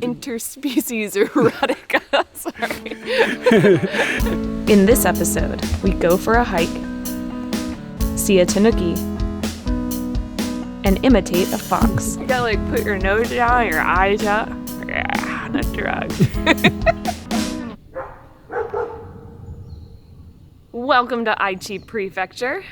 Interspecies erotica. Sorry. In this episode, we go for a hike, see a tanuki, and imitate a fox. You gotta like put your nose down, your eyes out. Yeah, not drug. Welcome to Aichi Prefecture.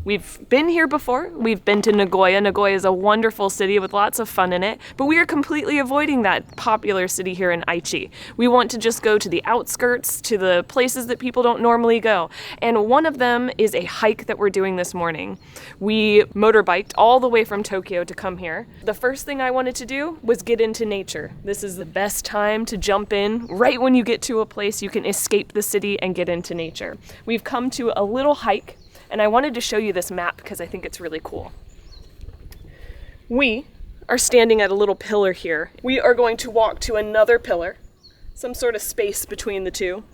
We've been here before. We've been to Nagoya. Nagoya is a wonderful city with lots of fun in it, but we are completely avoiding that popular city here in Aichi. We want to just go to the outskirts, to the places that people don't normally go. And one of them is a hike that we're doing this morning. We motorbiked all the way from Tokyo to come here. The first thing I wanted to do was get into nature. This is the best time to jump in. Right when you get to a place, you can escape the city and get into nature. We've come to a little hike, and I wanted to show you this map because I think it's really cool. We are standing at a little pillar here. We are going to walk to another pillar, some sort of space between the two.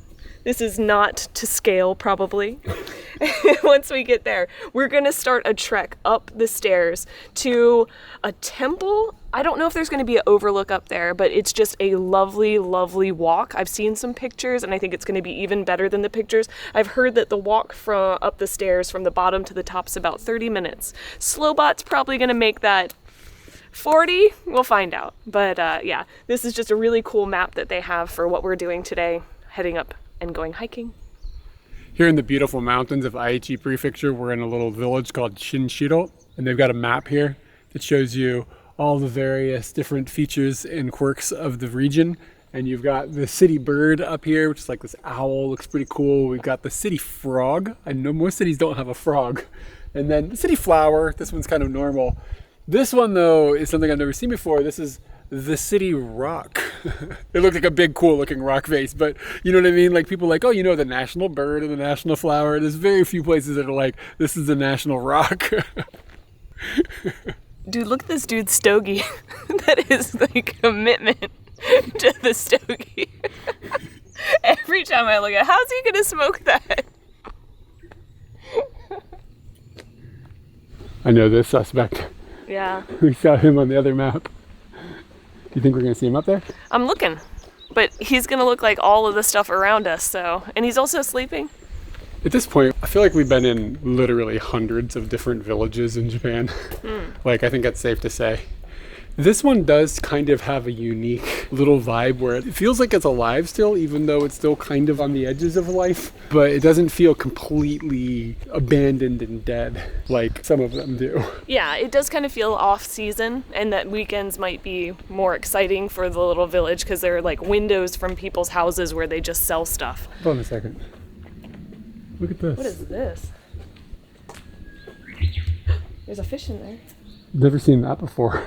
This is not to scale, probably. Once we get there, we're gonna start a trek up the stairs to a temple. I don't know if there's gonna be an overlook up there, but it's just a lovely, lovely walk. I've seen some pictures and I think it's gonna be even better than the pictures. I've heard that the walk from up the stairs from the bottom to the top is about 30 minutes. Slowbot's probably gonna make that 40, we'll find out. But yeah, this is just a really cool map that they have for what we're doing today, heading up and going hiking. Here in the beautiful mountains of Aichi Prefecture, we're in a little village called Shinshiro, and they've got a map here that shows you all the various different features and quirks of the region. And you've got the city bird up here, which is like this owl, looks pretty cool. We've got the city frog. I know most cities don't have a frog. And then the city flower, this one's kind of normal. This one though is something I've never seen before. This is the city rock. It looked like a big cool looking rock face, but you know what I mean? Like people are like, oh, you know, the national bird and the national flower. There's very few places that are like, this is the national rock. Dude, look at this dude's stogie. That is like commitment to the stogie. Every time I look at it, how's he gonna smoke that? I know this suspect. Yeah. We saw him on the other map. Do you think we're gonna see him up there? I'm looking, but he's gonna look like all of the stuff around us, so. And he's also sleeping. At this point, I feel like we've been in literally hundreds of different villages in Japan. Like, I think that's safe to say. This one does kind of have a unique little vibe where it feels like it's alive still, even though it's still kind of on the edges of life, but it doesn't feel completely abandoned and dead like some of them do. Yeah, it does kind of feel off season, and that weekends might be more exciting for the little village because there are like windows from people's houses where they just sell stuff. Hold on a second. Look at this. What is this? There's a fish in there. Never seen that before.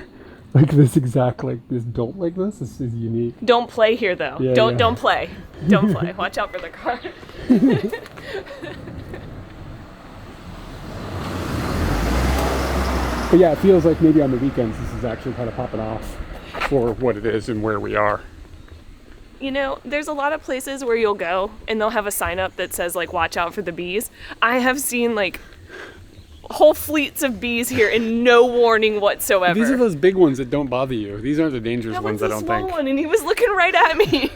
Like this exact, like this built like this is unique. Don't play here though. Yeah, don't play. Don't play. Watch out for the car. But yeah, it feels like maybe on the weekends this is actually kind of popping off for what it is and where we are. You know, there's a lot of places where you'll go and they'll have a sign up that says like, watch out for the bees. I have seen like whole fleets of bees here and no warning whatsoever. These are those big ones that don't bother you. These aren't the dangerous ones, I don't think. That was a small one and he was looking right at me.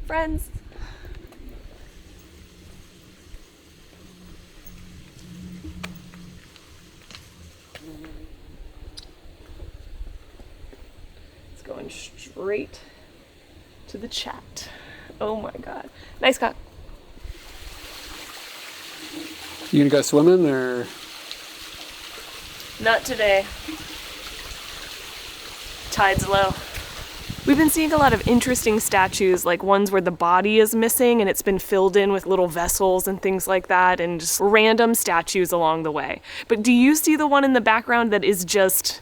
Friends. It's going straight to the chat. Oh my God. Nice cock. You gonna go swimming or? Not today. Tide's low. We've been seeing a lot of interesting statues, like ones where the body is missing and it's been filled in with little vessels and things like that, and just random statues along the way. But do you see the one in the background that is just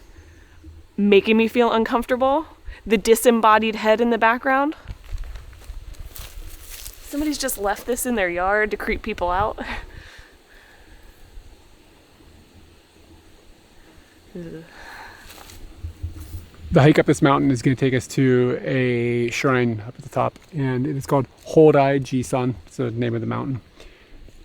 making me feel uncomfortable? The disembodied head in the background? Somebody's just left this in their yard to creep people out. The hike up this mountain is going to take us to a shrine up at the top, and it is called Horai Jisan. It's the name of the mountain.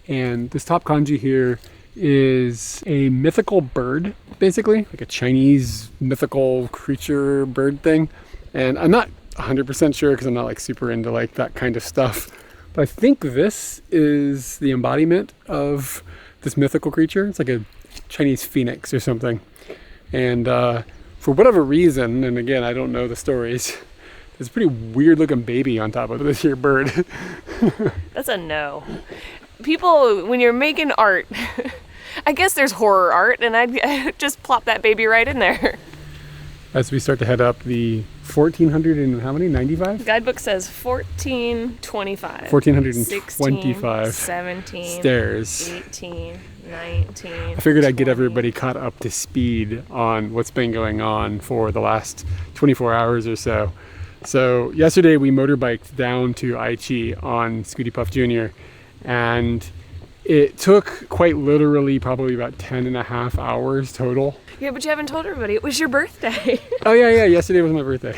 And this top kanji here is a mythical bird, basically, like a Chinese mythical creature bird thing. And I'm not 100% sure because I'm not like super into like that kind of stuff. But I think this is the embodiment of this mythical creature. It's like a Chinese phoenix or something. And for whatever reason, and again, I don't know the stories, there's a pretty weird looking baby on top of this here bird. That's a no. People, when you're making art, I guess there's horror art, and I'd just plop that baby right in there. As we start to head up the 1400 and how many? 95? Guidebook says 1425. 1425 16, 17, stairs. 18, 19. I figured I'd get 20. everybody caught up to speed on what's been going on for the last 24 hours or so. So yesterday we motorbiked down to Aichi on Scooty Puff Jr. and it took quite literally probably about 10 and a half hours total. Yeah, but you haven't told everybody it was your birthday. Oh yeah, yesterday was my birthday.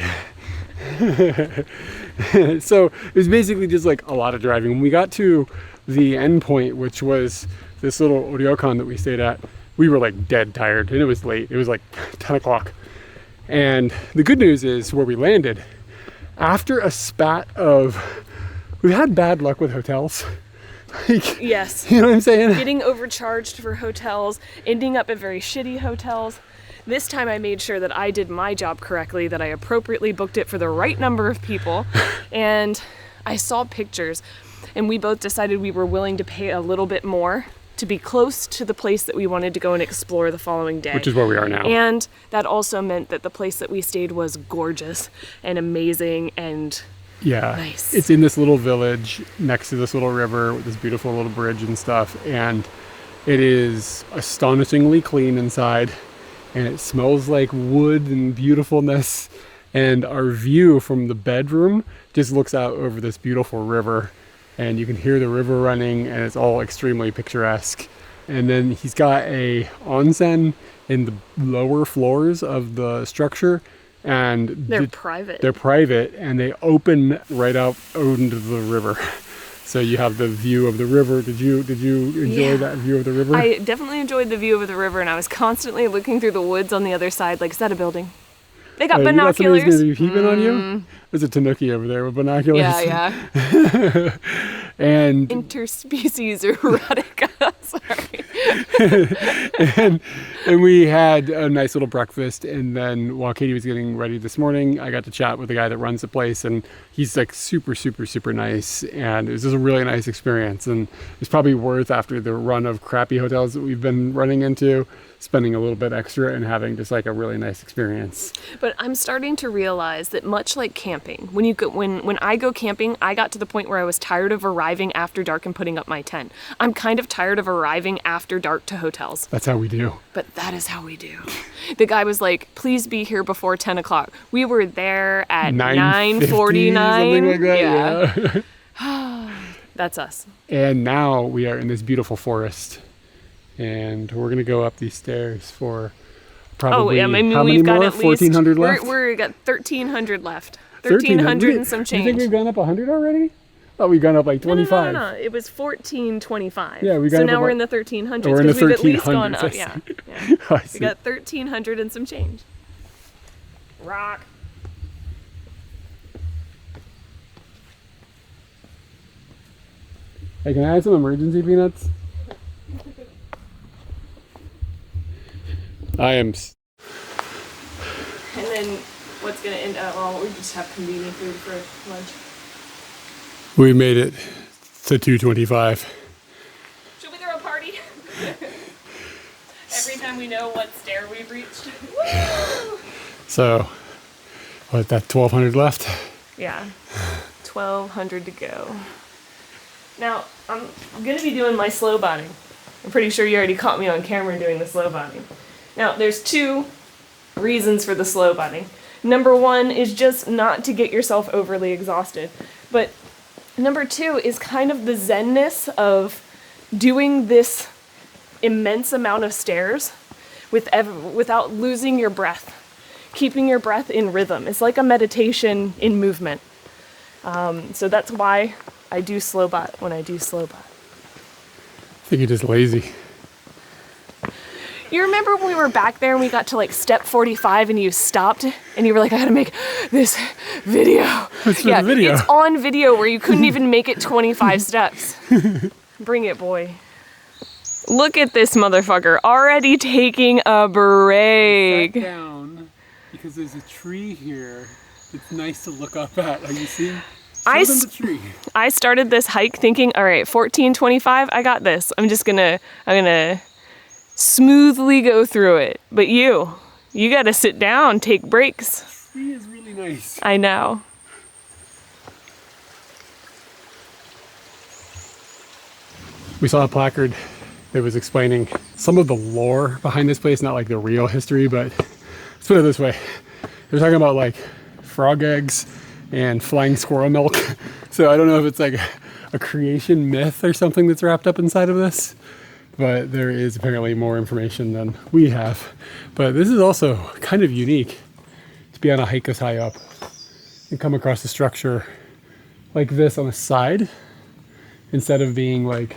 So it was basically just like a lot of driving. When we got to the end point, which was this little ryokan that we stayed at, we were like dead tired and it was late. It was like 10 o'clock. And the good news is where we landed, after a spat of, we've had bad luck with hotels. Like, Yes. you know what I'm saying? Getting overcharged for hotels, ending up at very shitty hotels. This time I made sure that I did my job correctly, that I appropriately booked it for the right number of people. And I saw pictures and we both decided we were willing to pay a little bit more to be close to the place that we wanted to go and explore the following day. Which is where we are now. And that also meant that the place that we stayed was gorgeous and amazing and Yeah, nice. It's in this little village next to this little river with this beautiful little bridge and stuff. And it is astonishingly clean inside. And it smells like wood and beautifulness. And our view from the bedroom just looks out over this beautiful river. And you can hear the river running and it's all extremely picturesque. And then he's got a onsen in the lower floors of the structure. And they're private. They're private and they open right out into the river. So you have the view of the river. Did you enjoy that view of the river? I definitely enjoyed the view of the river and I was constantly looking through the woods on the other side. Like, is that a building? They got binoculars. Going to be peeping on you? There's a tanuki over there with binoculars. Yeah. And interspecies erotica. Sorry. and we had a nice little breakfast, and then while Katie was getting ready this morning, I got to chat with the guy that runs the place, and he's like super nice, and it was just a really nice experience. And it's probably worth, after the run of crappy hotels that we've been running into, spending a little bit extra and having just like a really nice experience. But I'm starting to realize that much like camping, when I go camping, I got to the point where I was tired of arriving after dark and putting up my tent. I'm kind of tired of arriving after dark to hotels. That's how we do. But that is how we do. The guy was like, please be here before 10 o'clock. We were there at 9:49. Something like that, yeah. That's us. And now we are in this beautiful forest. And we're going to go up these stairs for probably, how many we've got more? at least 1,400 left? We're got 1,300 left. 1,300 and some change. You think we've gone up 100 already? Oh, we've gone up like 25. No. It was 1,425. Yeah, so now we're in the 1,300s. We're in the 1300s. We've at least gone up. Yeah. We got 1,300 and some change. Rock. Hey, can I have some emergency peanuts? I am. And then what's going to end up? Well, we just have convenient food for lunch. We made it to 225. Should we throw a party? Every time we know what stair we've reached. So, what, that 1,200 left? Yeah, 1,200 to go. Now, I'm going to be doing my slow botting. I'm pretty sure you already caught me on camera doing the slow botting. Now, there's two reasons for the slow botting. Number one is just not to get yourself overly exhausted. But number two is kind of the zenness of doing this immense amount of stairs without losing your breath. Keeping your breath in rhythm. It's like a meditation in movement. So that's why I do slow bot when I do slow bot. I think you're just lazy. You remember when we were back there and we got to like step 45 and you stopped and you were like, I gotta make this video. What's the video? It's on video where you couldn't even make it 25 steps. Bring it, boy. Look at this motherfucker already taking a break. Sat down because there's a tree here. It's nice to look up at. Are you seeing? Show them the tree. I started this hike thinking, all right, 14:25, I got this. I'm gonna smoothly go through it. But you gotta sit down, take breaks. The tree is really nice. I know. We saw a placard that was explaining some of the lore behind this place, not like the real history, but let's put it this way. They were talking about like frog eggs and flying squirrel milk. So I don't know if it's like a creation myth or something that's wrapped up inside of this, but there is apparently more information than we have. But this is also kind of unique to be on a hike this high up and come across a structure like this on the side instead of being like,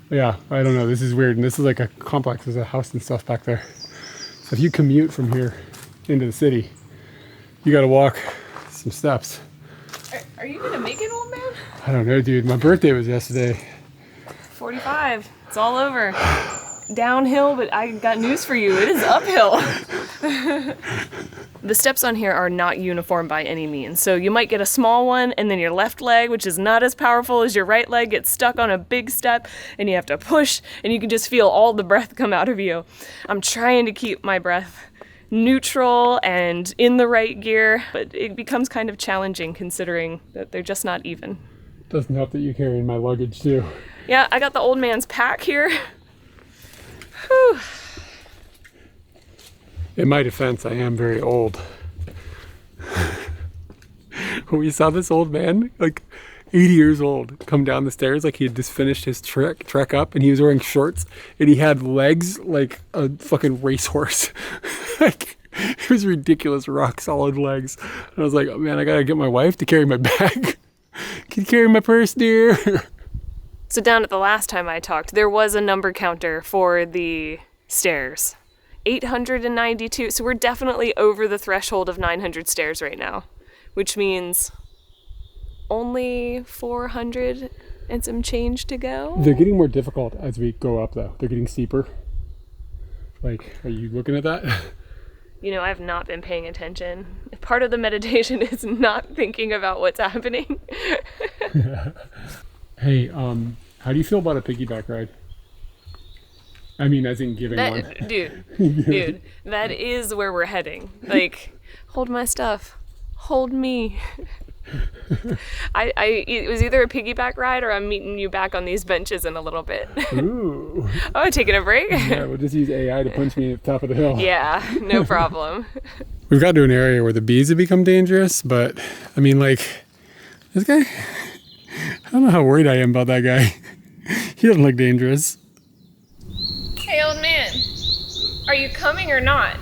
yeah, I don't know, this is weird. And this is like a complex, there's a house and stuff back there. So if you commute from here into the city, you gotta walk some steps. Are you gonna make it, old man? I don't know, dude. My birthday was yesterday. 45. It's all over. Downhill, but I got news for you. It is uphill. The steps on here are not uniform by any means. So you might get a small one and then your left leg, which is not as powerful as your right leg, gets stuck on a big step and you have to push and you can just feel all the breath come out of you. I'm trying to keep my breath neutral and in the right gear, but it becomes kind of challenging considering that they're just not even. Doesn't help that you're carrying my luggage too. Yeah, I got the old man's pack here. Whew. In my defense, I am very old. We saw this old man, like 80 years old, come down the stairs like he had just finished his trek up, and he was wearing shorts and he had legs like a fucking racehorse. Like, it was ridiculous, rock solid legs. And I was like, oh man, I gotta get my wife to carry my bag. Can you carry my purse, dear? So down at the last time I talked, there was a number counter for the stairs. 892, so we're definitely over the threshold of 900 stairs right now, which means only 400 and some change to go. They're getting more difficult as we go up though. They're getting steeper. Like, are you looking at that? You know, I've not been paying attention. Part of the meditation is not thinking about what's happening. Hey, how do you feel about a piggyback ride? I mean, as in giving one. Dude, that is where we're heading. Like, hold my stuff. Hold me. It was either a piggyback ride or I'm meeting you back on these benches in a little bit. Ooh. Oh, taking a break? Yeah, we'll just use AI to punch me at the top of the hill. Yeah, no problem. We've got to an area where the bees have become dangerous, but I mean, like, this guy, I don't know how worried I am about that guy. He doesn't look dangerous. Hey, old man, are you coming or not?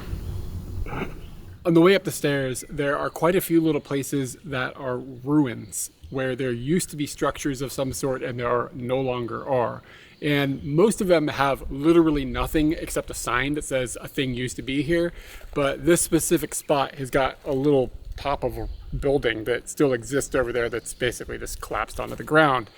On the way up the stairs, there are quite a few little places that are ruins where there used to be structures of some sort and there no longer are. And most of them have literally nothing except a sign that says a thing used to be here. But this specific spot has got a little top of a building that still exists over there that's basically just collapsed onto the ground.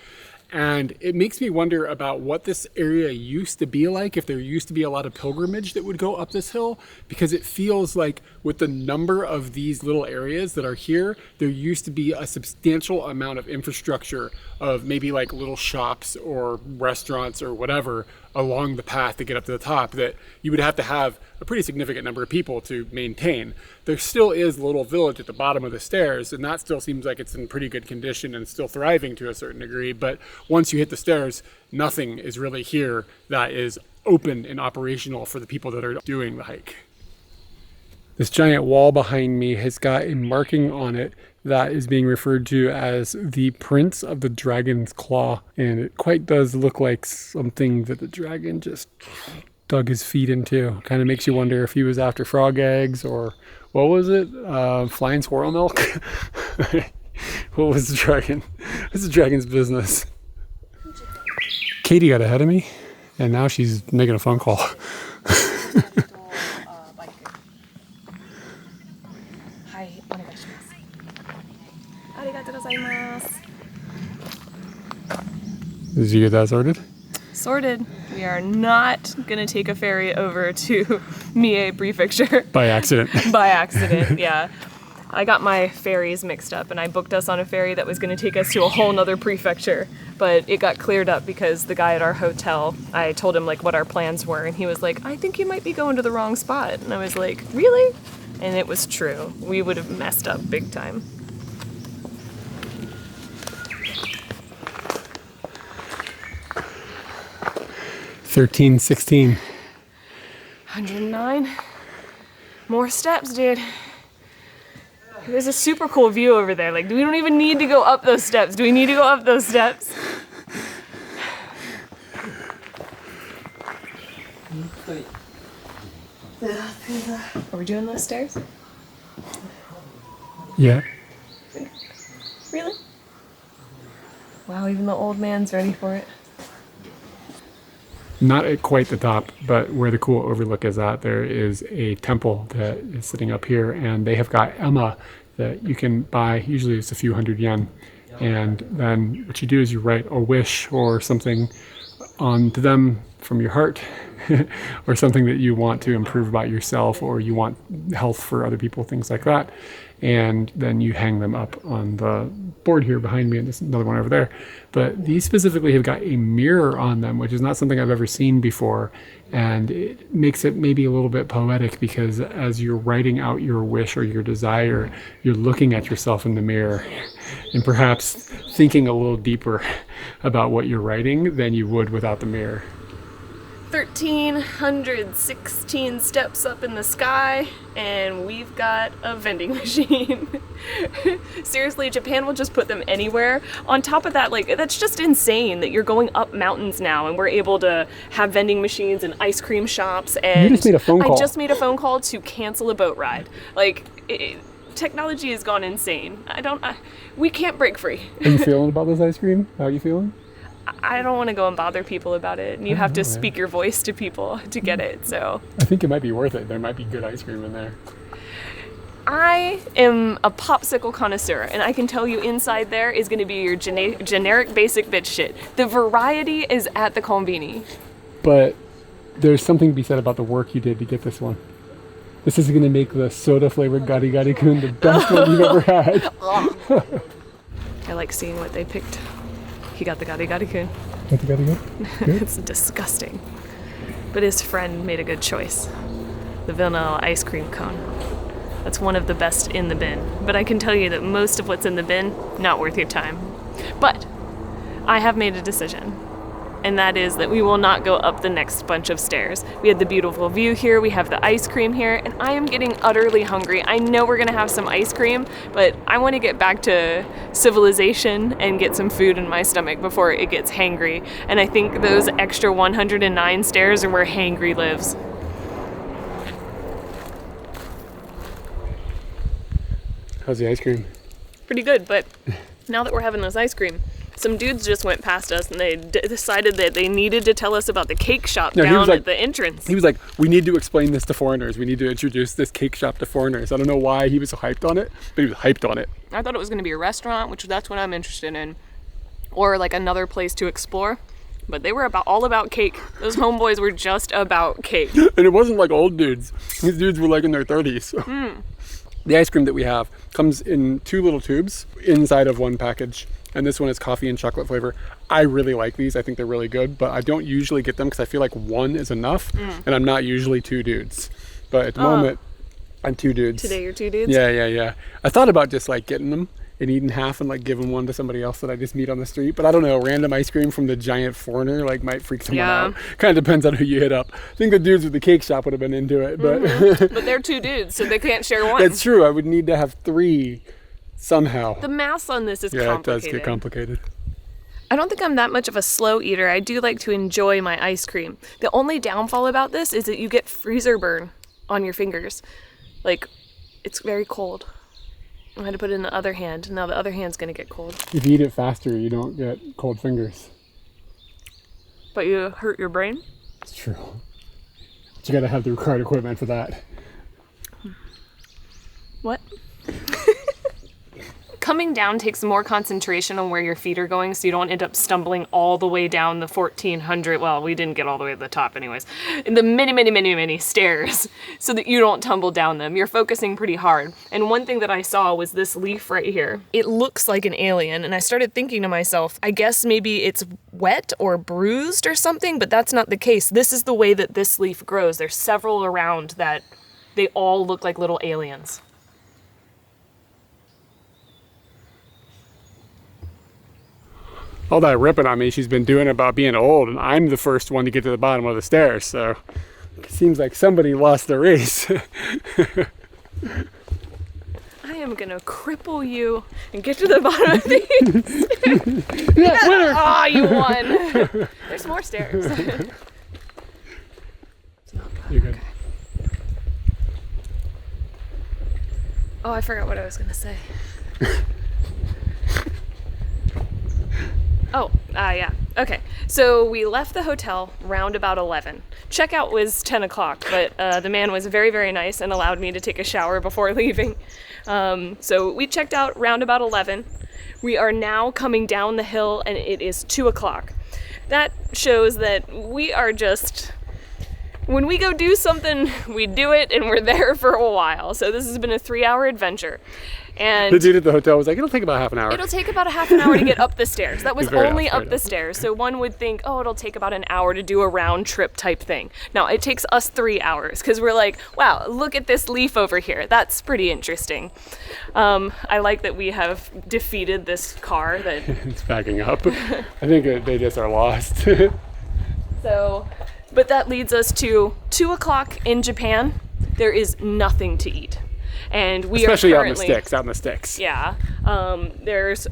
And it makes me wonder about what this area used to be like, if there used to be a lot of pilgrimage that would go up this hill, because it feels like with the number of these little areas that are here, there used to be a substantial amount of infrastructure of maybe like little shops or restaurants or whatever along the path to get up to the top that you would have to have a pretty significant number of people to maintain. There still is a little village at the bottom of the stairs, and that still seems like it's in pretty good condition and still thriving to a certain degree. But once you hit the stairs, nothing is really here that is open and operational for the people that are doing the hike. This giant wall behind me has got a marking on it that is being referred to as the prints of the dragon's claw. And it quite does look like something that the dragon just dug his feet into. Kind of makes you wonder if he was after frog eggs or what was it? Flying squirrel milk? What was the dragon? What's the dragon's business? Katie got ahead of me and now she's making a phone call. Hi, onegaishimasu. Arigatou gozaimasu. Did you get that sorted? Sorted. We are not gonna take a ferry over to Mie Prefecture. By accident. By accident, yeah. I got my ferries mixed up and I booked us on a ferry that was gonna take us to a whole nother prefecture, but it got cleared up because the guy at our hotel, I told him like what our plans were and he was like, I think you might be going to the wrong spot. And I was like, really? And it was true. We would have messed up big time. $13, $16. 109. More steps, dude. There's a super cool view over there. Like, we don't even need to go up those steps. Do we need to go up those steps? Are we doing those stairs? Yeah. Really? Wow, even the old man's ready for it. Not at quite the top, but where the cool overlook is at, there is a temple that is sitting up here, and they have got Emma that you can buy. Usually it's a few hundred yen. And then what you do is you write a wish or something onto them from your heart, or something that you want to improve about yourself, or you want health for other people, things like that. And then you hang them up on the board here behind me, and there's another one over there. But these specifically have got a mirror on them, which is not something I've ever seen before. And it makes it maybe a little bit poetic, because as you're writing out your wish or your desire, you're looking at yourself in the mirror and perhaps thinking a little deeper about what you're writing than you would without the mirror. 1,316 steps up in the sky, and we've got a vending machine. Seriously, Japan will just put them anywhere. On top of that, like, that's just insane that you're going up mountains now, and we're able to have vending machines and ice cream shops. And You just made a phone call. I just made a phone call to cancel a boat ride. Like, technology has gone insane. We can't break free. How you feeling about this ice cream? How are you feeling? I don't want to go and bother people about it, and you have to speak your voice to people to get it, so. I think it might be worth it. There might be good ice cream in there. I am a popsicle connoisseur, and I can tell you inside there is going to be your generic basic bitch shit. The variety is at the konbini. But there's something to be said about the work you did to get this one. This is going to make the soda flavored gari gari kun the best one you've ever had. I like seeing what they picked. He got the gari gari kun. Got the gari gari? Good. It's disgusting. But his friend made a good choice. The vanilla ice cream cone. That's one of the best in the bin. But I can tell you that most of what's in the bin, not worth your time. But I have made a decision. And that is that we will not go up the next bunch of stairs. We had the beautiful view here, we have the ice cream here, and I am getting utterly hungry. I know we're gonna have some ice cream, but I wanna get back to civilization and get some food in my stomach before it gets hangry. And I think those extra 109 stairs are where hangry lives. How's the ice cream? Pretty good, but now that we're having this ice cream, some dudes just went past us and they decided that they needed to tell us about the cake shop down at the entrance. He was like, we need to explain this to foreigners. We need to introduce this cake shop to foreigners. I don't know why he was so hyped on it, but he was hyped on it. I thought it was going to be a restaurant, which that's what I'm interested in, or like another place to explore. But they were all about cake. Those homeboys were just about cake. And it wasn't like old dudes. These dudes were like in their 30s. The ice cream that we have comes in 2 little tubes inside of one package. And this one is coffee and chocolate flavor. I really like these. I think they're really good, but I don't usually get them because I feel like one is enough, and I'm not usually 2 dudes. But at the moment, I'm 2 dudes. Today you're 2 dudes? Yeah. I thought about just like getting them and eating half and like giving one to somebody else that I just meet on the street. But I don't know, random ice cream from the giant foreigner like might freak someone out. Kind of depends on who you hit up. I think the dudes with the cake shop would have been into it, but but they're 2 dudes, so they can't share one. That's true. I would need to have 3 somehow. The math on this is complicated. Yeah, it does get complicated. I don't think I'm that much of a slow eater. I do like to enjoy my ice cream. The only downfall about this is that you get freezer burn on your fingers. Like, it's very cold. I had to put it in the other hand. Now the other hand's gonna get cold. If you eat it faster, you don't get cold fingers. But you hurt your brain? It's true. But you gotta have the required equipment for that. What? Coming down takes more concentration on where your feet are going, so you don't end up stumbling all the way down the 1,400, well, we didn't get all the way to the top anyways, the many stairs, so that you don't tumble down them. You're focusing pretty hard. And one thing that I saw was this leaf right here. It looks like an alien, and I started thinking to myself, I guess maybe it's wet or bruised or something, but that's not the case. This is the way that this leaf grows. There's several around that they all look like little aliens. All that ripping on me she's been doing about being old, and I'm the first one to get to the bottom of the stairs, so it seems like somebody lost the race. I am gonna cripple you and get to the bottom of these. Yeah, winner! Ah, you won. There's more stairs. It's not bad. You're good. Okay. Oh, I forgot what I was gonna say. Yeah. Okay. So we left the hotel round about 11. Checkout was 10 o'clock, but the man was very, very nice and allowed me to take a shower before leaving. So we checked out round about 11. We are now coming down the hill and it is 2 o'clock. That shows that we are just... When we go do something, we do it and we're there for a while. So this has been a 3-hour adventure. And the dude at the hotel was like, it'll take about half an hour. it'll take about a half an hour to get up the stairs. That was Fair only enough, up the stairs. So one would think, oh, it'll take about an hour to do a round trip type thing. No, it takes us 3 hours because we're like, wow, look at this leaf over here. That's pretty interesting. I like that we have defeated this car that... It's backing up. I think they just are lost. So, but that leads us to 2 o'clock in Japan. There is nothing to eat. And we Especially are currently, out in the sticks. Yeah. There's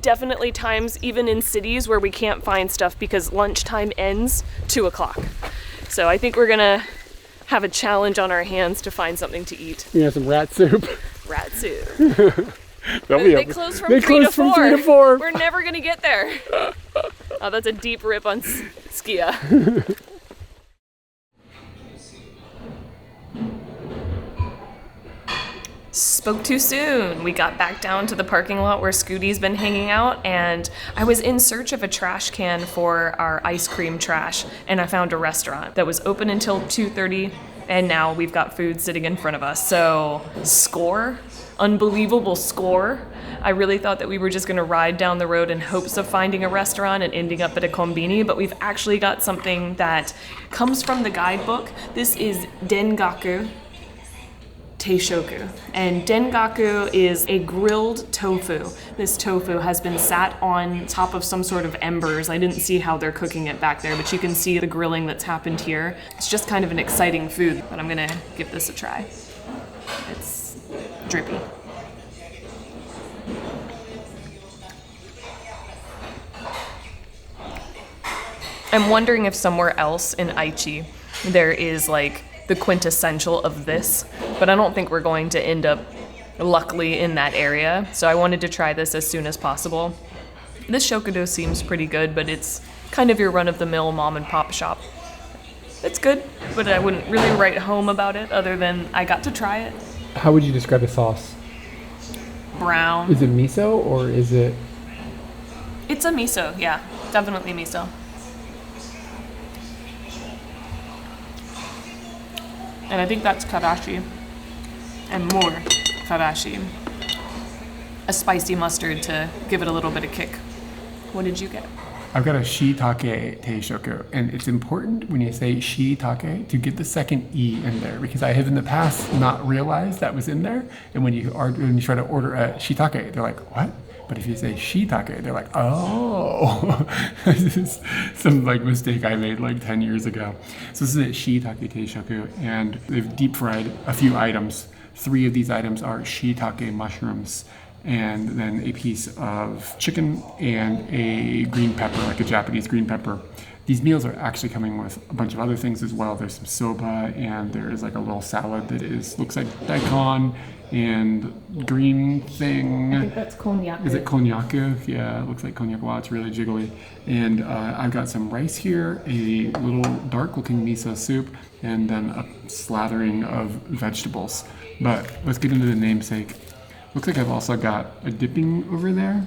definitely times, even in cities, where we can't find stuff because lunchtime ends 2 o'clock. So I think we're gonna have a challenge on our hands to find something to eat. You have some rat soup. Rat soup. They close from 3 to 4. We're never gonna get there. Oh, that's a deep rip on Skia. Spoke too soon. We got back down to the parking lot where Scooty's been hanging out, and I was in search of a trash can for our ice cream trash, and I found a restaurant that was open until 2:30, and now we've got food sitting in front of us. So, score. Unbelievable score. I really thought that we were just gonna ride down the road in hopes of finding a restaurant and ending up at a konbini, but we've actually got something that comes from the guidebook. This is Dengaku Teishoku. And Dengaku is a grilled tofu. This tofu has been sat on top of some sort of embers. I didn't see how they're cooking it back there, but you can see the grilling that's happened here. It's just kind of an exciting food, but I'm gonna give this a try. It's drippy. I'm wondering if somewhere else in Aichi there is like the quintessential of this, but I don't think we're going to end up luckily in that area. So I wanted to try this as soon as possible. This shokudo seems pretty good, but it's kind of your run-of-the-mill mom and pop shop. It's good, but I wouldn't really write home about it other than I got to try it. How would you describe the sauce? Brown. Is it miso or is it... It's a miso, yeah. Definitely miso. And I think that's karashi. And more karashi. A spicy mustard to give it a little bit of kick. What did you get? I've got a shiitake teishoku, and it's important when you say shiitake to get the second E in there, because I have in the past not realized that was in there, and when you try to order a shiitake, they're like, what? But if you say shiitake, they're like, oh. This is some like mistake I made like 10 years ago. So this is a shiitake teishoku, and they've deep fried a few items. 3 of these items are shiitake mushrooms, and then a piece of chicken and a green pepper, like a Japanese green pepper. These meals are actually coming with a bunch of other things as well. There's some soba, and there's like a little salad that looks like daikon and green thing. I think that's konjaku. Is it konjaku? Yeah, it looks like konjaku. Wow, it's really jiggly. And I've got some rice here, a little dark-looking miso soup, and then a slathering of vegetables. But let's get into the namesake. Looks like I've also got a dipping over there.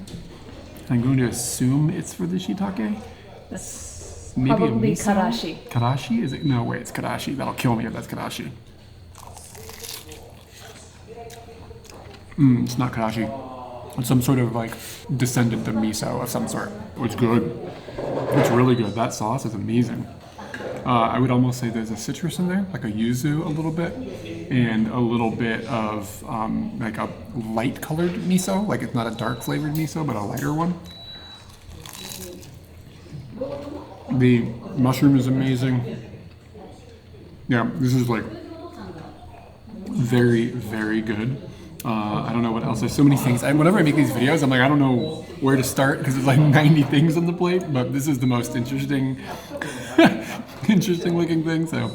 I'm going to assume it's for the shiitake. That's maybe probably a miso? karashi. Karashi? Is it? No, wait, it's karashi. That'll kill me if that's karashi. It's not karashi. It's some sort of like descendant of miso of some sort. It's good. It's really good. That sauce is amazing. I would almost say there's a citrus in there, like a yuzu a little bit, and a little bit of like a light colored miso. Like it's not a dark flavored miso, but a lighter one. The mushroom is amazing. Yeah, this is like very, very good. I don't know what else. There's so many things. Whenever I make these videos, I'm like, I don't know where to start because there's like 90 things on the plate, but this is the most interesting, interesting looking thing. So,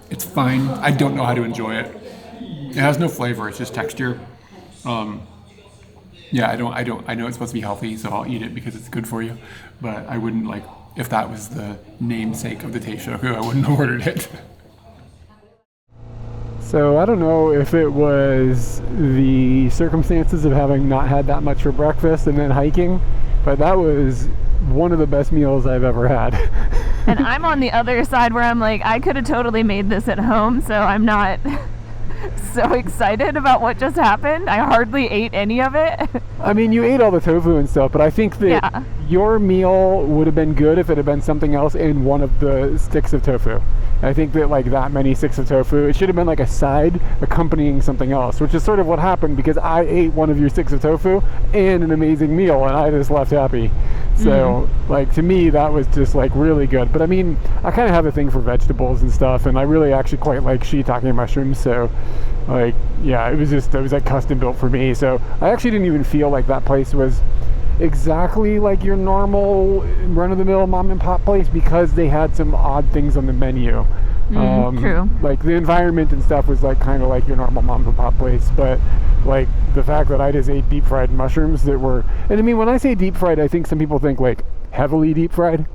it's fine. I don't know how to enjoy it. It has no flavor. It's just texture. Yeah, I know it's supposed to be healthy, so I'll eat it because it's good for you. But I wouldn't like, if that was the namesake of the teishoku, I wouldn't have ordered it. So I don't know if it was the circumstances of having not had that much for breakfast and then hiking, but that was one of the best meals I've ever had. And I'm on the other side where I'm like, I could have totally made this at home, so I'm not so excited about what just happened. I hardly ate any of it. I mean, you ate all the tofu and stuff, but I think that your meal would have been good if it had been something else in one of the sticks of tofu. I think that like that many sticks of tofu, it should have been like a side accompanying something else, which is sort of what happened because I ate one of your sticks of tofu and an amazing meal and I just left happy. So like to me that was just like really good. But I mean, I kind of have a thing for vegetables and stuff, and I really actually quite like shiitake mushrooms, so like yeah, it was like custom built for me. So I actually didn't even feel like that place was exactly like your normal run-of-the-mill mom and pop place because they had some odd things on the menu. True. Like the environment and stuff was like kind of like your normal mom and pop place, but like the fact that I just ate deep fried mushrooms that were, and I mean when I say deep fried, I think some people think like heavily deep fried,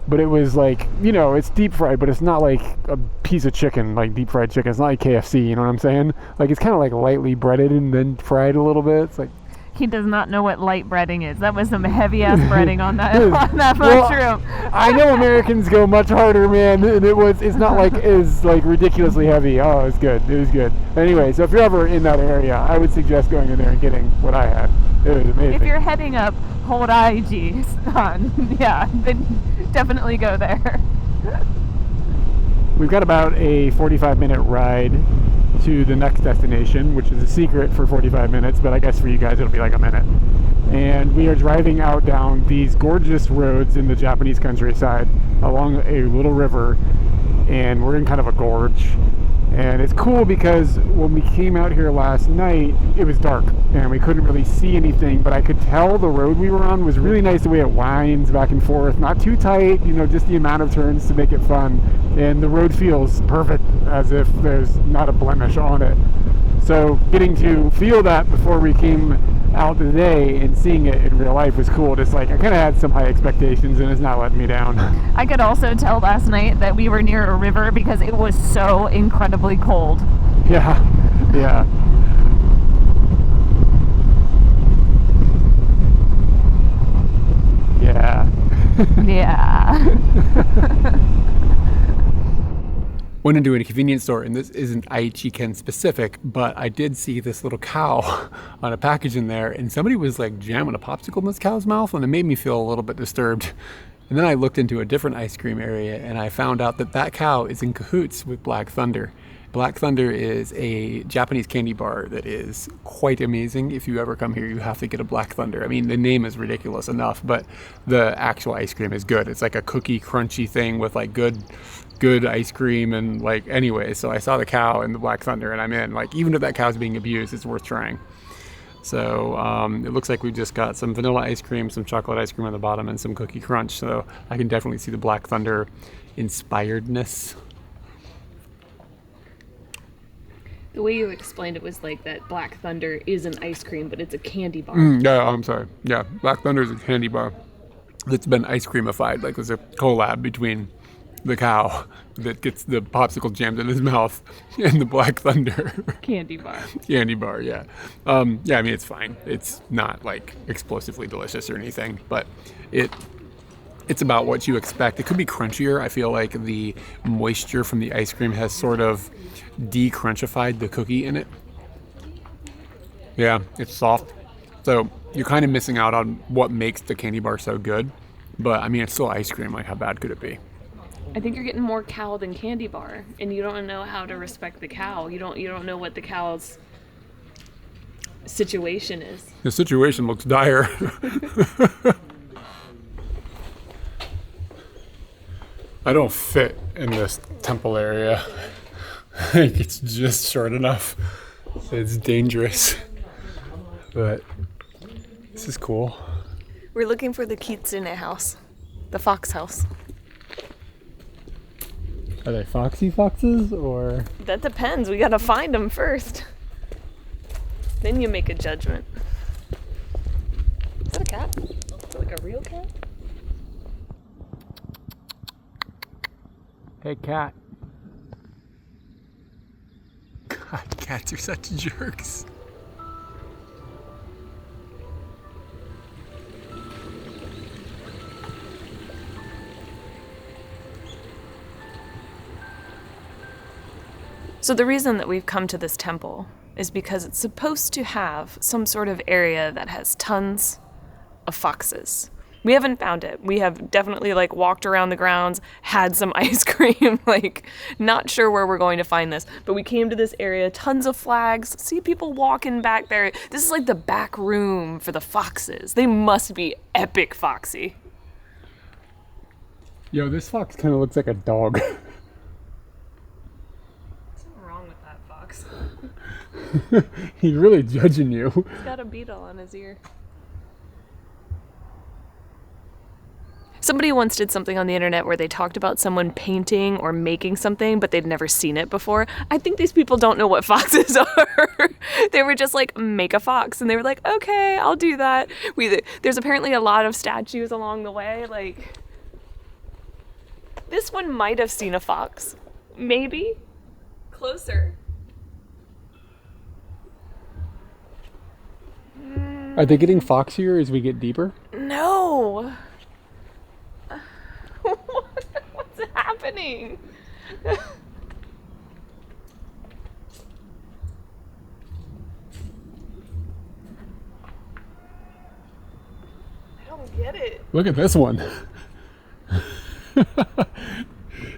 but it was like, you know, it's deep fried, but it's not like a piece of chicken, like deep fried chicken. It's not like KFC, you know what I'm saying? Like it's kind of like lightly breaded and then fried a little bit. It's like, he does not know what light breading is. That was some heavy ass breading on that on that mushroom. I know Americans go much harder, man, and it's not like it's like ridiculously heavy. Oh, it was good. It was good. Anyway, so if you're ever in that area, I would suggest going in there and getting what I had. It was amazing. If you're heading up Hold Aichi, yeah, then definitely go there. We've got about a 45-minute ride to the next destination, which is a secret for 45 minutes, but I guess for you guys it'll be like a minute. And we are driving out down these gorgeous roads in the Japanese countryside along a little river, and we're in kind of a gorge. And it's cool because when we came out here last night, it was dark and we couldn't really see anything, but I could tell the road we were on was really nice the way it winds back and forth, not too tight, you know, just the amount of turns to make it fun. And the road feels perfect, as if there's not a blemish on it. So getting to feel that before we came out today and seeing it in real life was cool. Just like I kind of had some high expectations and it's not letting me down. I could also tell last night that we were near a river because it was so incredibly cold. Yeah, yeah. Yeah. Yeah. Went into a convenience store, and this isn't Aichi Ken specific, but I did see this little cow on a package in there, and somebody was like jamming a popsicle in this cow's mouth, and it made me feel a little bit disturbed. And then I looked into a different ice cream area, and I found out that that cow is in cahoots with Black Thunder. Black Thunder is a Japanese candy bar that is quite amazing. If you ever come here, you have to get a Black Thunder. I mean, the name is ridiculous enough, but the actual ice cream is good. It's like a cookie crunchy thing with like good ice cream, and like anyway, so I saw the cow in the Black Thunder and I'm in. Like, even if that cow's being abused, it's worth trying. So it looks like we've just got some vanilla ice cream, some chocolate ice cream on the bottom, and some cookie crunch, so I can definitely see the Black Thunder inspiredness. The way you explained it was like that Black Thunder is an ice cream, but it's a candy bar. Yeah, I'm sorry. Yeah, Black Thunder is a candy bar that's been ice creamified. Like, there's a collab between the cow that gets the popsicle jammed in his mouth, and the Black Thunder Candy bar. candy bar. Yeah, yeah. I mean, it's fine. It's not like explosively delicious or anything, but it's about what you expect. It could be crunchier. I feel like the moisture from the ice cream has sort of de-crunchified the cookie in it. Yeah, it's soft. So you're kind of missing out on what makes the candy bar so good. But I mean, it's still ice cream. Like, how bad could it be? I think you're getting more cow than candy bar, and you don't know how to respect the cow. You don't know what the cow's situation is. The situation looks dire. I don't fit in this temple area. Like, it's just short enough. It's dangerous. But this is cool. We're looking for the kitsune house, the fox house. Are they foxy foxes or? That depends. We gotta find them first. Then you make a judgment. Is that a cat? Is it like a real cat? Hey, cat. God, cats are such jerks. So the reason that we've come to this temple is because it's supposed to have some sort of area that has tons of foxes. We haven't found it. We have definitely walked around the grounds, had some ice cream, not sure where we're going to find this. But we came to this area, tons of flags, see people walking back there. This is like the back room for the foxes. They must be epic foxy. Yo, this fox kind of looks like a dog. He's really judging you. He's got a beetle on his ear. Somebody once did something on the internet where they talked about someone painting or making something, but they'd never seen it before. I think these people don't know what foxes are. They were just like, make a fox. And they were like, okay, I'll do that. There's apparently a lot of statues along the way. This one might have seen a fox. Maybe. Closer. Are they getting foxier as we get deeper? No. What's happening? I don't get it. Look at this one.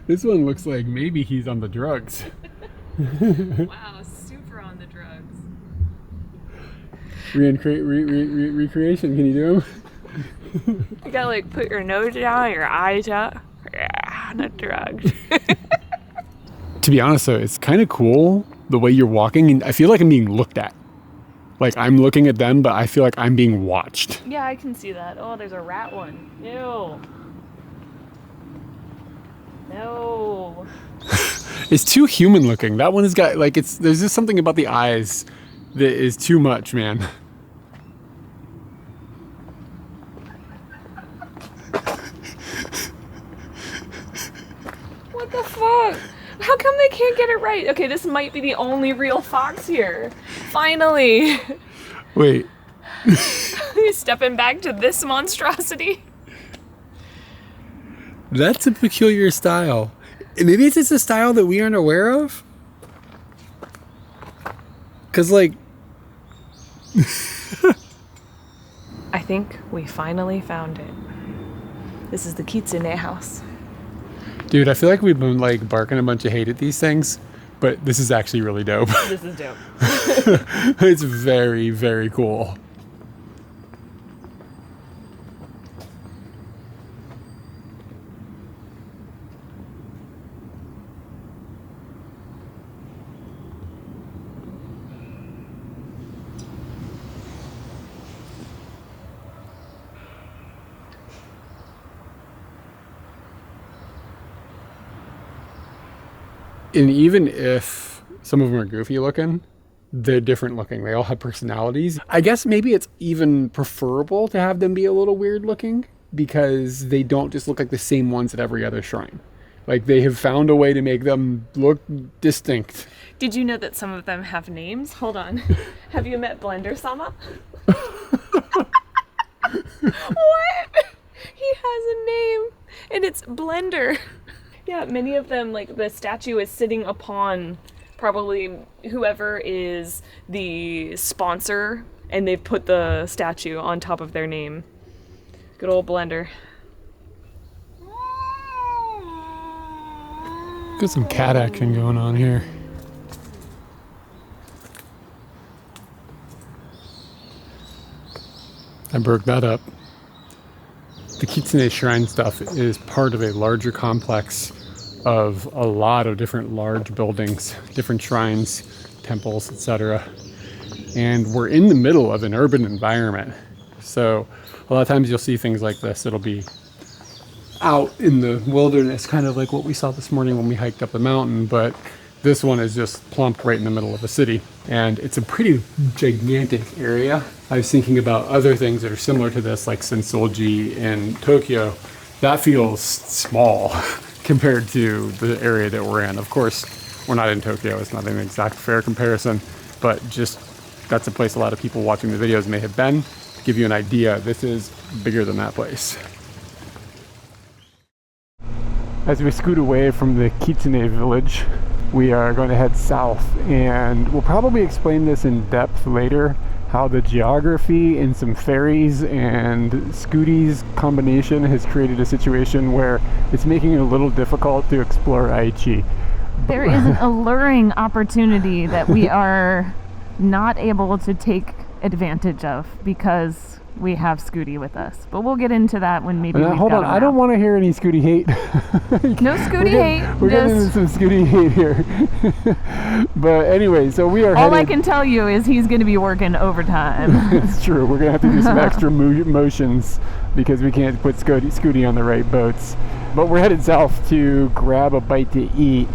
This one looks like maybe he's on the drugs. Wow, super on the drugs. Recreation, can you do them? You gotta put your nose down, your eyes out. Yeah, not drugs. To be honest though, it's kind of cool the way you're walking, and I feel like I'm being looked at. Like, I'm looking at them, but I feel like I'm being watched. Yeah, I can see that. Oh, there's a rat one. Ew. No. It's too human looking. That one has got there's just something about the eyes that is too much, man. What the fuck? How come they can't get it right? Okay, this might be the only real fox here. Finally. Wait. You stepping back to this monstrosity? That's a peculiar style. Maybe it's just a style that we aren't aware of? Because, I think we finally found it. This is the kitsune house. Dude, I feel like we've been barking a bunch of hate at these things, but this is actually really dope. This is dope. It's very, very cool. And even if some of them are goofy looking, they're different looking. They all have personalities. I guess maybe it's even preferable to have them be a little weird looking because they don't just look like the same ones at every other shrine. Like they have found a way to make them look distinct. Did you know that some of them have names? Hold on. Have you met Blender-sama? What? He has a name, and it's Blender. Yeah, many of them, like the statue is sitting upon probably whoever is the sponsor, and they've put the statue on top of their name. Good old Blender. Got some cat action going on here. I broke that up. The Kitsune shrine stuff is part of a larger complex of a lot of different large buildings, different shrines, temples, etc. And we're in the middle of an urban environment. So a lot of times you'll see things like this. It'll be out in the wilderness, kind of like what we saw this morning when we hiked up the mountain, but this one is just plumped right in the middle of a city. And it's a pretty gigantic area. I was thinking about other things that are similar to this, like Sensoji in Tokyo. That feels small compared to the area that we're in. Of course, we're not in Tokyo. It's not an exact fair comparison, but just that's a place a lot of people watching the videos may have been. To give you an idea, this is bigger than that place. As we scoot away from the Kitsune village, we are going to head south, and we'll probably explain this in depth later, how the geography and some ferries and scooties combination has created a situation where it's making it a little difficult to explore Aichi. There is an alluring opportunity that we are not able to take advantage of because we have Scooty with us. But we'll get into that when maybe we've hold got on, him I don't out. want to hear any Scooty hate. No Scooty hate. We're getting into some Scooty hate here. But anyway, so we are all I headed... can tell you is he's going to be working overtime. It's true. We're going to have to do some extra motions because we can't put Scooty on the right boats. But we're headed south to grab a bite to eat.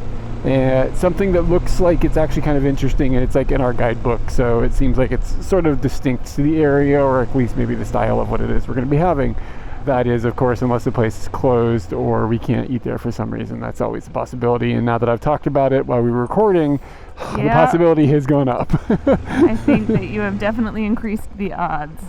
Something that looks like it's actually kind of interesting, and it's like in our guidebook, so it seems like it's sort of distinct to the area, or at least maybe the style of what it is we're going to be having. That is, of course, unless the place is closed or we can't eat there for some reason. That's always a possibility, and now that I've talked about it while we were recording, the possibility has gone up. I think that you have definitely increased the odds.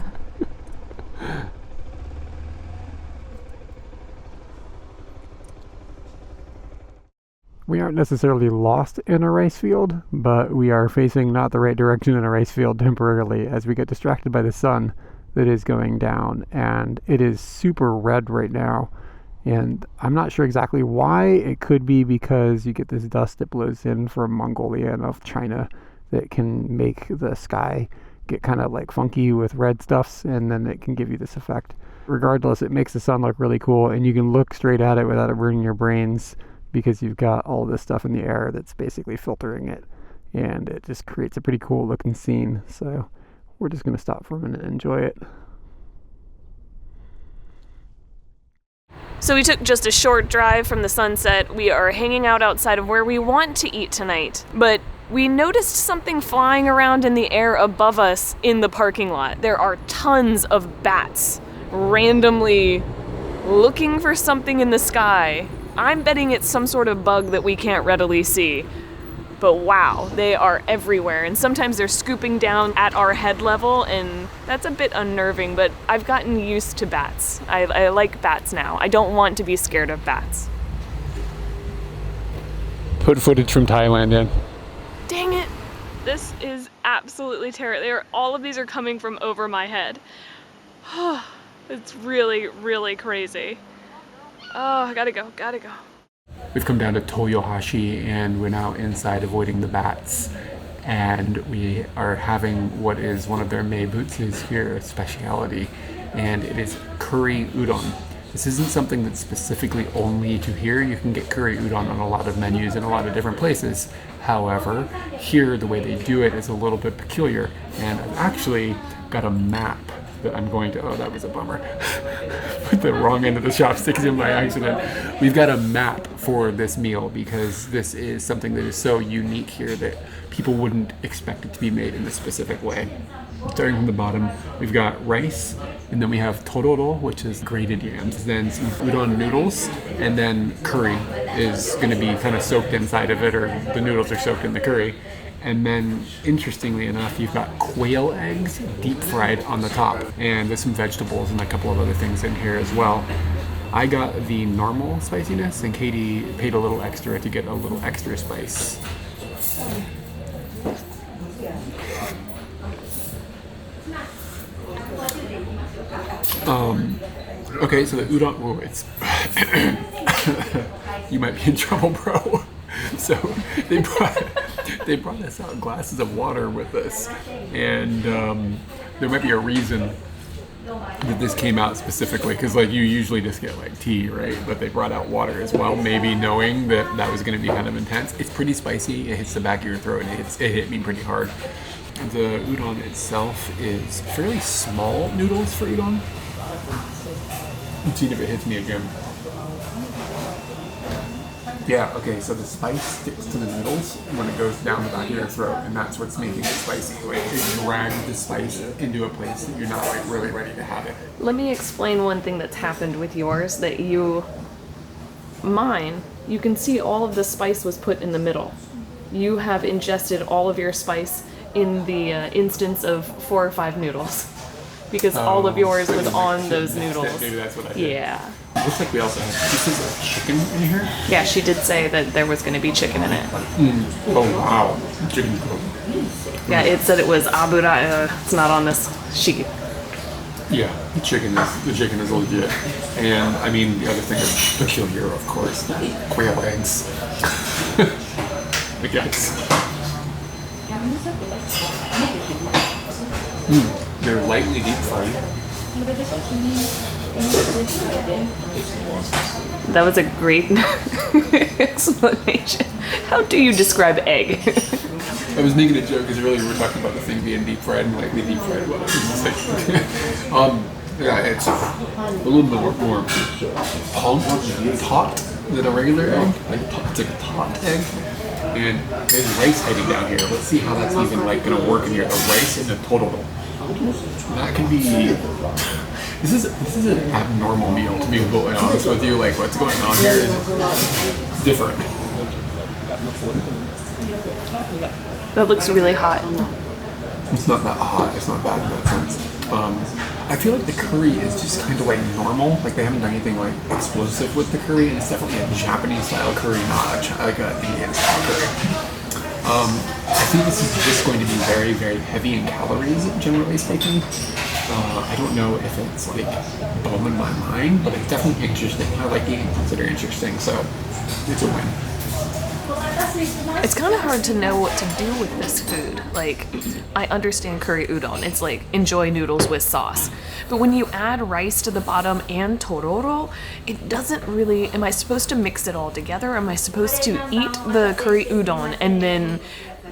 We aren't necessarily lost in a rice field, but we are facing not the right direction in a rice field temporarily as we get distracted by the sun that is going down, and it is super red right now, and I'm not sure exactly why. It could be because you get this dust that blows in from Mongolia and of China that can make the sky get kind of like funky with red stuffs, and then it can give you this effect. Regardless, it makes the sun look really cool, and you can look straight at it without it burning your brains, because you've got all this stuff in the air that's basically filtering it, and it just creates a pretty cool looking scene. So we're just going to stop for a minute and enjoy it. So we took just a short drive from the sunset. We are hanging out outside of where we want to eat tonight, but we noticed something flying around in the air above us in the parking lot. There are tons of bats randomly looking for something in the sky. I'm betting it's some sort of bug that we can't readily see. But wow, they are everywhere, and sometimes they're scooping down at our head level, and that's a bit unnerving, but I've gotten used to bats. I like bats now. I don't want to be scared of bats. Put footage from Thailand in. Dang it! This is absolutely terrible. All of these are coming from over my head. It's really, really crazy. Oh, I gotta go. We've come down to Toyohashi, and we're now inside avoiding the bats. And we are having what is one of their meibutsus here, a speciality, and it is curry udon. This isn't something that's specifically only to here. You can get curry udon on a lot of menus in a lot of different places. However, here the way they do it is a little bit peculiar, and I've actually got a map that I'm going to, oh, that was a bummer. Put the wrong end of the chopsticks in by accident. We've got a map for this meal because this is something that is so unique here that people wouldn't expect it to be made in this specific way. Starting from the bottom, we've got rice, and then we have tororo, which is grated yams, then some udon noodles, and then curry is going to be kind of soaked inside of it, or the noodles are soaked in the curry. And then, interestingly enough, you've got quail eggs deep fried on the top, and there's some vegetables and a couple of other things in here as well. I got the normal spiciness, and Katie paid a little extra to get a little extra spice. Okay, so the udon, whoa, it's, you might be in trouble, bro. So they brought us out glasses of water with us, and there might be a reason that this came out specifically, because like you usually just get like tea, right? But they brought out water as well, maybe knowing that that was going to be kind of intense. It's pretty spicy. It hits the back of your throat, and it hit me pretty hard. The udon itself is fairly small noodles for udon. Let's see if it hits me again. Yeah, okay, so the spice sticks to the noodles when it goes down the back of your throat, and that's what's making it spicy. Like, it drags the spice into a place that you're not like really ready to have it. Let me explain one thing that's happened with yours that mine, you can see all of the spice was put in the middle. You have ingested all of your spice in the instance of 4 or 5 noodles. Because all of yours was on those noodles. Maybe that's what I did. Yeah. Looks like we also have pieces of chicken in here. Yeah, she did say that there was going to be chicken in it. Oh wow, chicken cook. Yeah, it said it was abura. It's not on this sheet. Yeah, the chicken is legit. And I mean, the other thing is peculiar, of course, quail eggs. I guess. They're lightly deep fried. That was a great explanation. How do you describe egg? I was making a joke because earlier we were talking about the thing being deep fried and lightly deep fried. Well, it's like, yeah, it's a little bit more taut than a regular egg. It's like a taut egg. And there's rice heading down here. Let's see how that's even like gonna work in here. The rice and the tororo. That can be. This is an abnormal meal, to be completely honest with you. Like, what's going on here is different. That looks really hot. It's not that hot. It's not bad in that sense. I feel like the curry is just kind of like normal. Like, they haven't done anything like explosive with the curry, and it's definitely a Japanese style curry, not like an Indian style curry. I think this is just going to be very, very heavy in calories, generally speaking. I don't know if it's like blowing my mind, but it's definitely interesting. I like eating things that are interesting, so it's a win. It's kind of hard to know what to do with this food. Like, I understand curry udon. It's like, enjoy noodles with sauce. But when you add rice to the bottom and tororo, it doesn't really... Am I supposed to mix it all together? Or am I supposed to eat the curry udon and then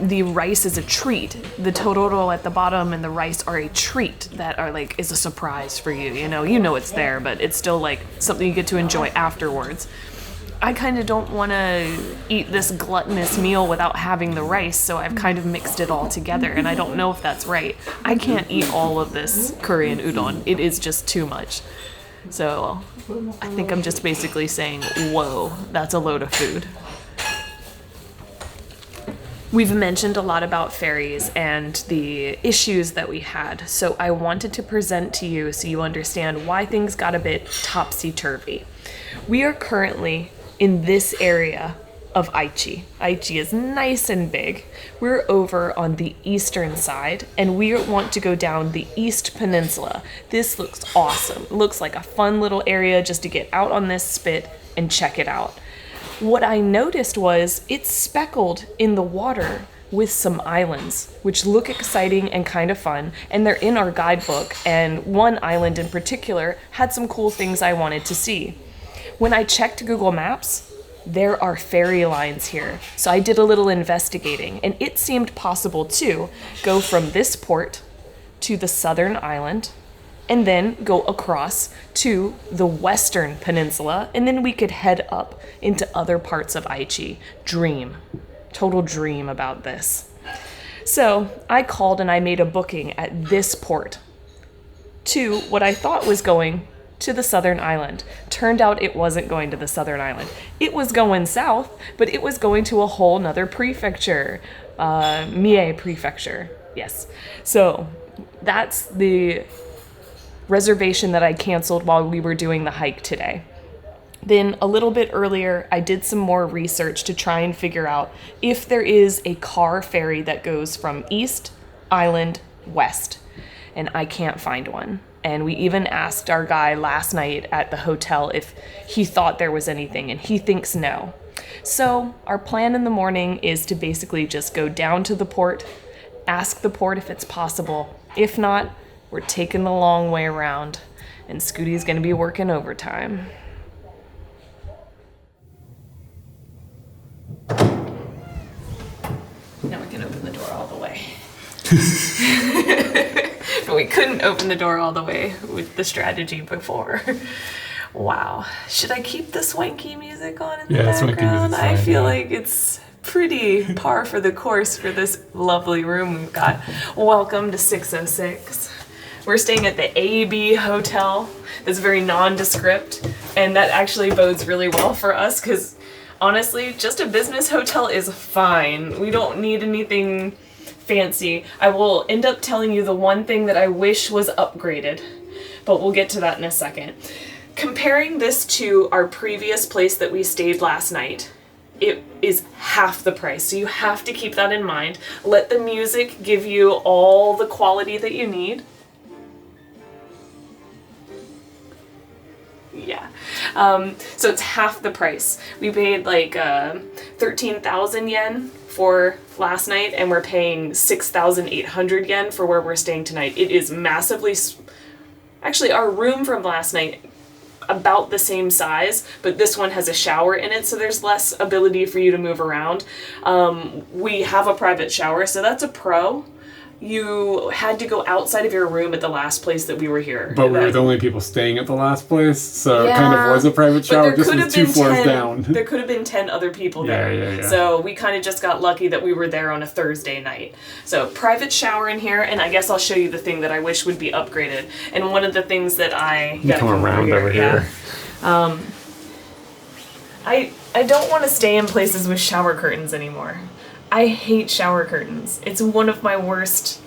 the rice is a treat? The tororo at the bottom and the rice are a treat that are like, is a surprise for you. You know it's there, but it's still like something you get to enjoy afterwards. I kind of don't want to eat this gluttonous meal without having the rice, so I've kind of mixed it all together, and I don't know if that's right. I can't eat all of this curry and udon. It is just too much. So I think I'm just basically saying, whoa, that's a load of food. We've mentioned a lot about ferries and the issues that we had, so I wanted to present to you so you understand why things got a bit topsy-turvy. We are currently in this area of Aichi. Aichi is nice and big. We're over on the eastern side, and we want to go down the East Peninsula. This looks awesome. It looks like a fun little area just to get out on this spit and check it out. What I noticed was it's speckled in the water with some islands, which look exciting and kind of fun, and they're in our guidebook, and one island in particular had some cool things I wanted to see. When I checked Google Maps, there are ferry lines here. So I did a little investigating, and it seemed possible to go from this port to the southern island, and then go across to the western peninsula, and then we could head up into other parts of Aichi. Total dream about this. So I called and I made a booking at this port to what I thought was going to the southern island. Turned out it wasn't going to the southern island. It was going south, but it was going to a whole nother prefecture. Mie Prefecture. Yes. So that's the reservation that I canceled while we were doing the hike today. Then a little bit earlier, I did some more research to try and figure out if there is a car ferry that goes from East Island west, and I can't find one. And we even asked our guy last night at the hotel if he thought there was anything, and he thinks no. So our plan in the morning is to basically just go down to the port, ask the port if it's possible. If not, we're taking the long way around, and Scooty's gonna be working overtime. Now we can open the door all the way. But we couldn't open the door all the way with the strategy before. Wow. Should I keep the swanky music on in the background? I feel like it's pretty par for the course for this lovely room we've got. Welcome to 606. We're staying at the AB Hotel. That's very nondescript, and that actually bodes really well for us because honestly, just a business hotel is fine. We don't need anything fancy. I will end up telling you the one thing that I wish was upgraded, but we'll get to that in a second. Comparing this to our previous place that we stayed last night, it is half the price. So you have to keep that in mind. Let the music give you all the quality that you need. Yeah. So it's half the price. We paid like 13,000 yen for last night, and we're paying 6,800 yen for where we're staying tonight. It is massively... Actually, our room from last night, about the same size, but this one has a shower in it, so there's less ability for you to move around. We have a private shower, so that's a pro. You had to go outside of your room at the last place that we were here. But we were the only people staying at the last place, so it kind of was a private shower, just was 2 floors down. There could have been 10 other people there. Yeah. So we kind of just got lucky that we were there on a Thursday night. So private shower in here, and I guess I'll show you the thing that I wish would be upgraded. And one of the things that I got come around over here. I don't want to stay in places with shower curtains anymore. I hate shower curtains. It's one of my worst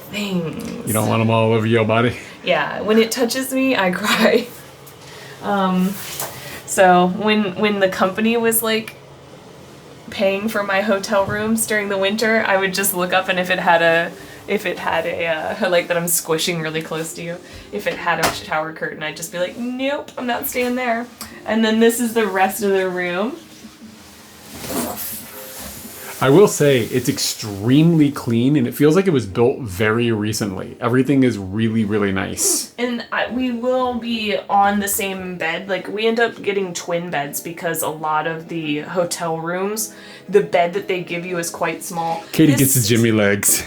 things. You don't want them all over your body? Yeah, when it touches me, I cry. So when the company was like paying for my hotel rooms during the winter, I would just look up, and if it had a like that I'm squishing really close to you, if it had a shower curtain, I'd just be like, nope, I'm not staying there. And then this is the rest of the room. I will say it's extremely clean, and it feels like it was built very recently. Everything is really, really nice. And we will be on the same bed. Like, we end up getting twin beds because a lot of the hotel rooms, the bed that they give you is quite small. Katie gets the Jimmy legs.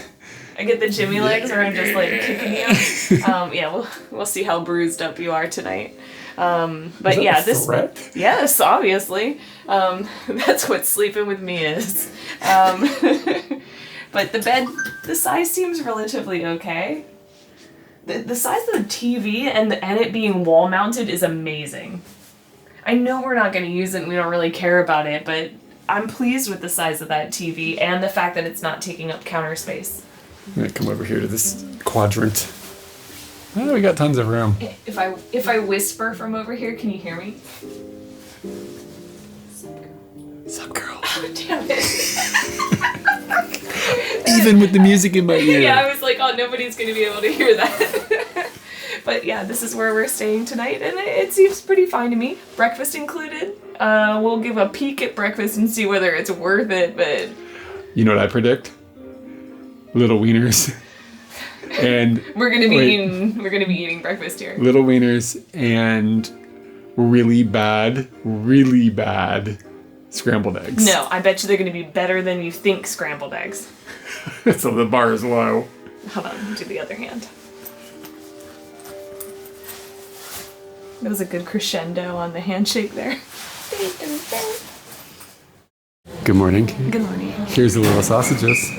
I get the Jimmy legs, or I'm just like kicking you. Yeah, we'll see how bruised up you are tonight. But yeah, this threat? Yes, obviously. That's what sleeping with me is. But the bed, the size seems relatively okay. The size of the TV and it being wall mounted is amazing. I know we're not going to use it and we don't really care about it, but I'm pleased with the size of that TV and the fact that it's not taking up counter space. I'm going to come over here to this quadrant. Oh, we got tons of room. If I whisper from over here, can you hear me? Sup, girl? Oh, damn it. Even with the music in my ear. Yeah, I was like, oh, nobody's going to be able to hear that. But yeah, this is where we're staying tonight, and it seems pretty fine to me. Breakfast included. We'll give a peek at breakfast and see whether it's worth it, but... You know what I predict? Little wieners. And we're gonna be eating breakfast here. Little wieners and really bad scrambled eggs. No, I bet you they're gonna be better than you think scrambled eggs. So the bar is low. Hold on, do the other hand. That was a good crescendo on the handshake there. Good morning. Good morning. Here's the little sausages.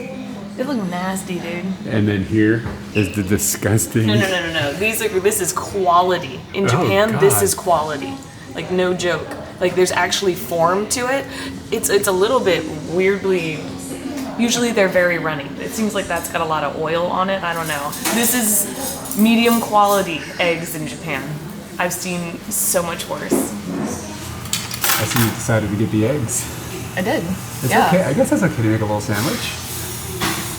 They look nasty, dude. And then here is the disgusting. No. This is quality. In Japan, this God. is quality. Like, no joke. Like, there's actually form to it. It's a little bit weirdly. Usually they're very runny. It seems like that's got a lot of oil on it. I don't know. This is medium quality eggs in Japan. I've seen so much worse. I see you decided to get the eggs. I did. It's okay. I guess that's okay to make a little sandwich.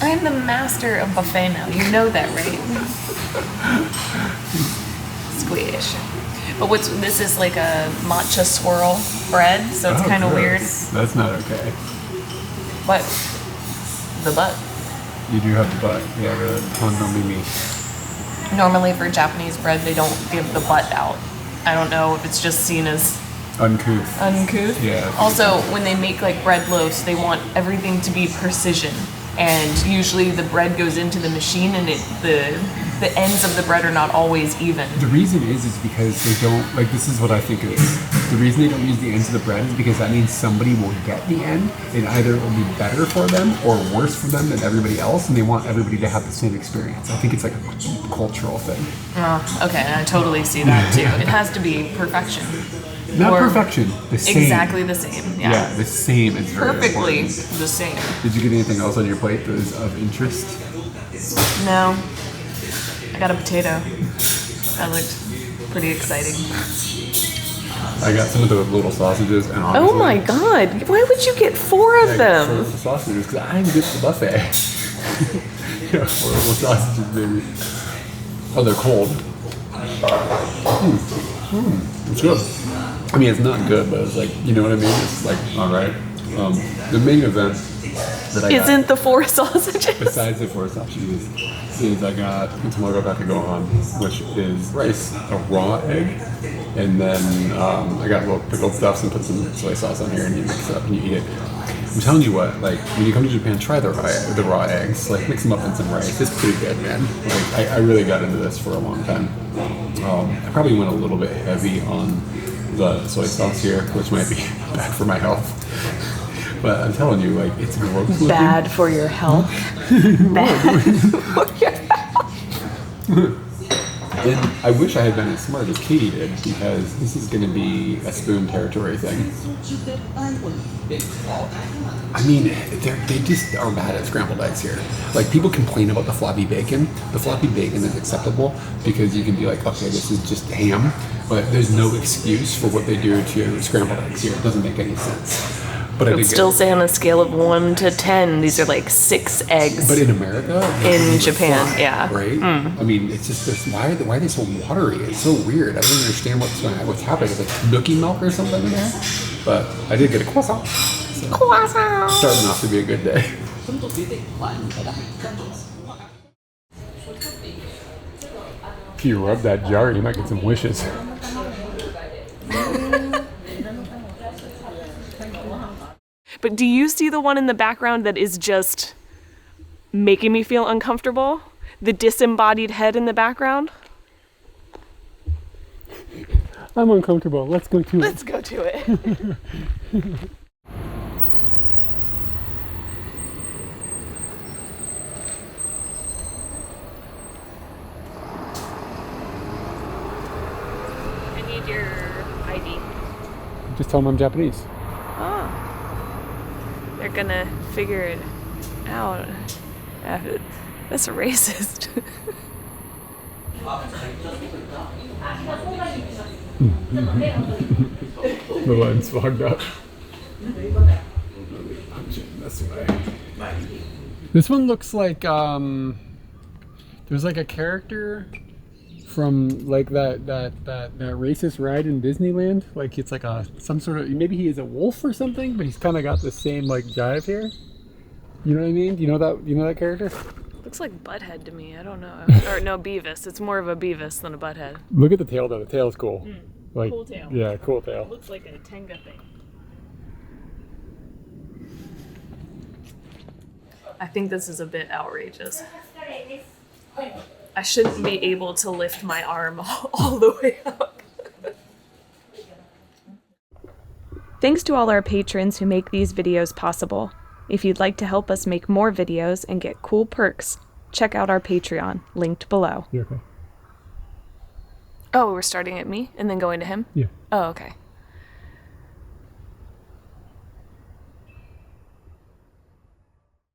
I'm the master of buffet now. You know that, right? Squish. But this is like a matcha swirl bread, so it's kind of weird. That's not okay. But the butt. You do have the butt. Yeah, the hondomimi. Normally for Japanese bread, they don't give the butt out. I don't know if it's just seen as uncouth. Yeah. Also, when they make like bread loaves, they want everything to be precision. And usually the bread goes into the machine and the ends of the bread are not always even. The reason is because they don't, like, this is what I think it is. The reason they don't use the ends of the bread is because that means somebody will get the end, and either it will be better for them or worse for them than everybody else, and they want everybody to have the same experience. I think it's like a cultural thing. Oh, okay, I totally see that too. It has to be perfection. Not perfection, the same. Exactly the same, yeah. The same is very perfectly important. The same. Did you get anything else on your plate that is of interest? No. I got a potato. That looked pretty exciting. I got some of the little sausages and honestly, oh my god! Why would you get 4 of them? 4 little sausages because I didn't get the buffet. Yeah, 4 little sausages, baby. Oh, they're cold. It's good. I mean, it's not good, but it's like, you know what I mean? It's like, all right. The main event that I got, isn't the 4 sausages. besides the 4 sausages, is I got tomorrow about to go on, which is rice, a raw egg, and then I got little pickled stuffs and put some soy sauce on here, and you mix it up and you eat it. I'm telling you what, like, when you come to Japan, try the raw eggs. Like, mix them up in some rice. It's pretty good, man. Like, I really got into this for a long time. I probably went a little bit heavy on the soy sauce here, which might be bad for my health. But I'm telling you, like, it's gross looking. Bad for your health. Bad for your health. And I wish I had been as smart as Katie did, because this is going to be a spoon territory thing. I mean, they just are bad at scrambled eggs here. Like, people complain about the floppy bacon. The floppy bacon is acceptable because you can be like, okay, this is just ham, but there's no excuse for what they do to scrambled eggs here. It doesn't make any sense. But I would still say on a scale of 1 to 10, these are like 6 eggs. But in America, in Japan, yeah, right. I mean, it's just this. Why are they so watery? It's so weird. I don't understand what's happening. Is it nookie milk or something in there? But I did get a croissant. So croissant. Starting off to be a good day. If you rub that jar, you might get some wishes. But do you see the one in the background that is just making me feel uncomfortable? The disembodied head in the background? I'm uncomfortable. Let's go to it. Let's go to it. I need your ID. Just tell them I'm Japanese. Oh. They're gonna figure it out. That's racist. The lens fogged up. This one looks like there's like a character from like that racist ride in Disneyland. Like it's like some sort of, maybe he is a wolf or something, but he's kind of got the same like jive here. You know what I mean? You know that character? Looks like Butthead to me. I don't know. Or no, Beavis. It's more of a Beavis than a Butthead. Look at the tail though. The tail's cool. Like, cool tail. Yeah, cool tail. Looks like a Tenga thing. I think this is a bit outrageous. I shouldn't be able to lift my arm all the way up. Thanks to all our patrons who make these videos possible. If you'd like to help us make more videos and get cool perks, check out our Patreon, linked below. You okay? Oh, we're starting at me and then going to him? Yeah. Oh, okay.